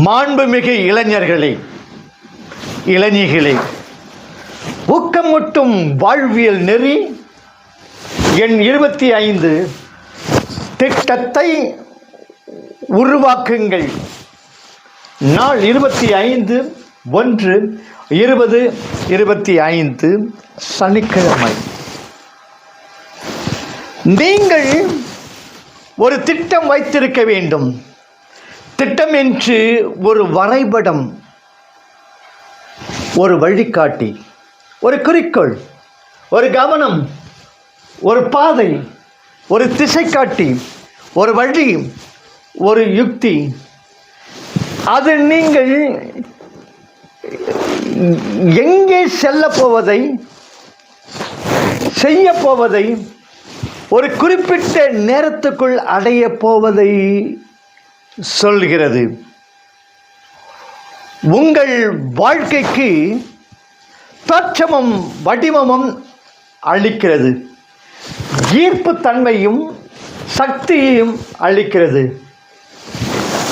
மாண்புமிகு இளைஞர்களே, இளைஞர்களே, ஊக்கமூட்டும் வாழ்வியல் நெறி எண் 25 திட்டத்தை உருவாக்குங்கள். நாள் 25/1/2025 சனிக்கிழமை. நீங்கள் ஒரு திட்டம் வைத்திருக்க வேண்டும். திட்டம் என்று ஒரு வரைபடம், ஒரு வழிகாட்டி, ஒரு குறிக்கோள், ஒரு கவனம், ஒரு பாதை, ஒரு திசைக்காட்டி, ஒரு வழி, ஒரு யுக்தி. அது நீங்கள் எங்கே செல்ல போவதை, செய்ய போவதை, ஒரு குறிப்பிட்ட நேரத்துக்குள் அடைய போவதை சொல்கிறது. உங்கள் வாழ்க்கைக்கு தோற்றமும் வடிவமும் அளிக்கிறது. ஈர்ப்பு தன்மையும் சக்தியையும் அளிக்கிறது.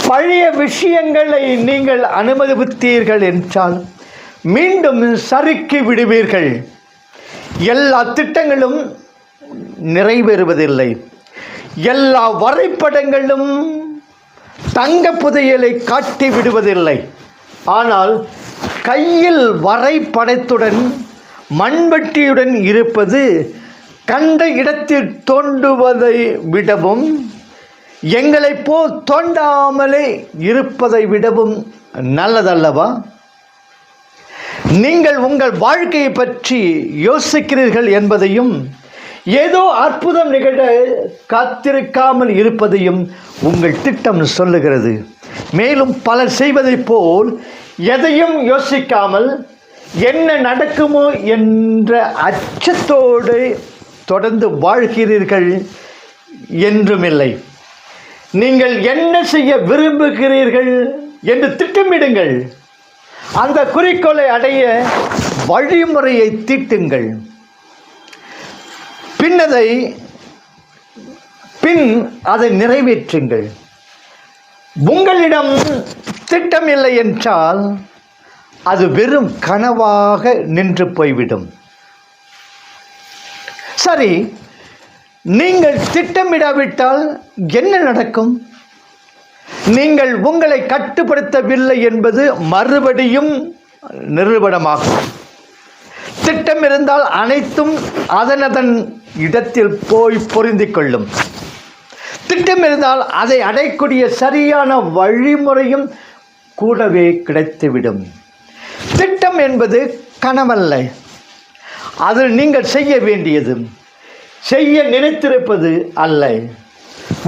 பழைய விஷயங்களை நீங்கள் அனுமதித்தீர்கள் என்றால் மீண்டும் சறுக்கி விடுவீர்கள். எல்லா திட்டங்களும் நிறைவேறுவதில்லை. எல்லா வரைபடங்களும் தங்க புதையலை காட்டி விடுவதில்லை. ஆனால் கையில் வரைபடத்துடன் மண்வெட்டியுடன் இருப்பது கண்ட இடத்தில் தோண்டுவதை விடவும், எங்களைப் போல் தோண்டாமலே இருப்பதை விடவும் நல்லதல்லவா? நீங்கள் உங்கள் வாழ்க்கையை பற்றி யோசிக்கிறீர்கள் என்பதையும், ஏதோ அற்புதம் நிகழ காத்திருக்காமல் இருப்பதையும் உங்கள் திட்டம் சொல்லுகிறது. மேலும் பலர் செய்வதைப் போல் எதையும் யோசிக்காமல் என்ன நடக்குமோ என்ற அச்சத்தோடு தொடர்ந்து வாழ்கிறீர்கள் என்றுமில்லை. நீங்கள் என்ன செய்ய விரும்புகிறீர்கள் என்று திட்டமிடுங்கள். அந்த குறிக்கோளை அடைய வழிமுறையை தீட்டுங்கள். பின் அதை நிறைவேற்றுங்கள். உங்களிடம் திட்டம் இல்லை என்றால் அது வெறும் கனவாக நின்று போய்விடும். சரி, நீங்கள் திட்டமிடாவிட்டால் என்ன நடக்கும்? நீங்கள் உங்களை கட்டுப்படுத்தவில்லை என்பது மறுபடியும் நிரூபணமாகும். திட்டம் இருந்தால் அனைத்தும் அதனதன் இடத்தில் போய் பொருந்திக் கொள்ளும். திட்டம் இருந்தால் அதை அடையக்கூடிய சரியான வழிமுறையும் கூடவே கிடைத்துவிடும். திட்டம் என்பது கனவல்ல. அது நீங்கள் செய்ய வேண்டியது, செய்ய நினைத்திருப்பது அல்ல.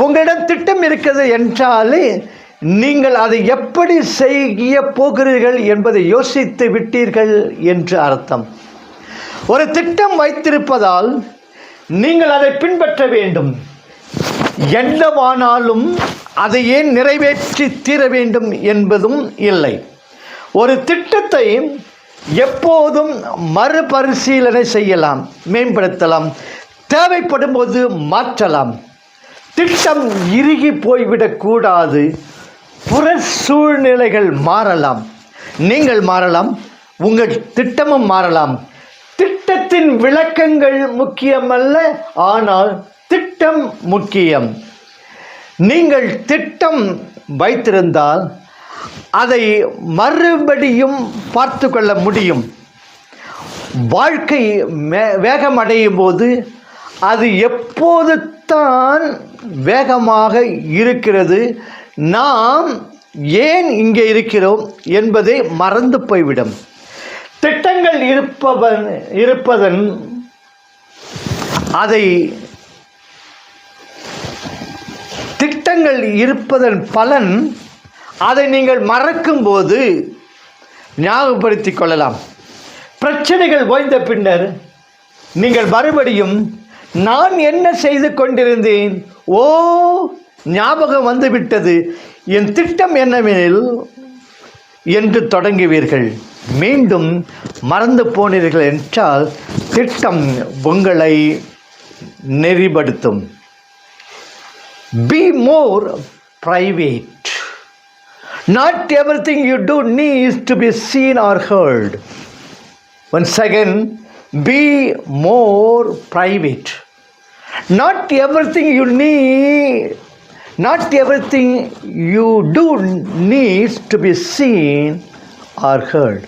உங்களிடம் திட்டம் இருக்கிறது என்றாலே நீங்கள் அதை எப்படி செய்ய போகிறீர்கள் என்பதை யோசித்து விட்டீர்கள் என்று அர்த்தம். ஒரு திட்டம் வைத்திருப்பதால் நீங்கள் அதை பின்பற்ற வேண்டும். என்னவானாலும் அதை ஏன் நிறைவேற்றி தீர வேண்டும் என்பதும் இல்லை. ஒரு திட்டத்தை எப்போதும் மறுபரிசீலனை செய்யலாம், மேம்படுத்தலாம், தேவைப்படும் போது மாற்றலாம். திட்டம் இறுகி போய்விடக்கூடாது. புற சூழ்நிலைகள் மாறலாம், நீங்கள் மாறலாம், உங்கள் திட்டமும் மாறலாம். திட்டத்தின் விளக்கங்கள் முக்கியமல்ல, ஆனால் திட்டம் முக்கியம். நீங்கள் திட்டம் வைத்திருந்தால் அதை மறுபடியும் பார்த்து கொள்ள முடியும். வாழ்க்கை வேகமடையும் போது அது எப்போது தான் வேகமாக இருக்கிறது, நாம் ஏன் இங்கே இருக்கிறோம் என்பதை மறந்து போய்விடும். திட்டங்கள் இருப்பதன் பலன் அதை நீங்கள் மறக்கும்போது ஞாபகப்படுத்திக் கொள்ளலாம். பிரச்சனைகள் ஓய்ந்த பின்னர் நீங்கள் மறுபடியும் நான் என்ன செய்து கொண்டிருந்தேன், ஓ ஞாபகம் வந்துவிட்டது, என் திட்டம் என்னவெனில் என்று தொடங்குவீர்கள். மீண்டும் மறந்து போனீர்கள் என்றால் திட்டம் உங்களை நெறிப்படுத்தும். Be more private. Not everything you do needs to be seen or heard. Once again, be more private. Not everything you do needs to be seen or heard.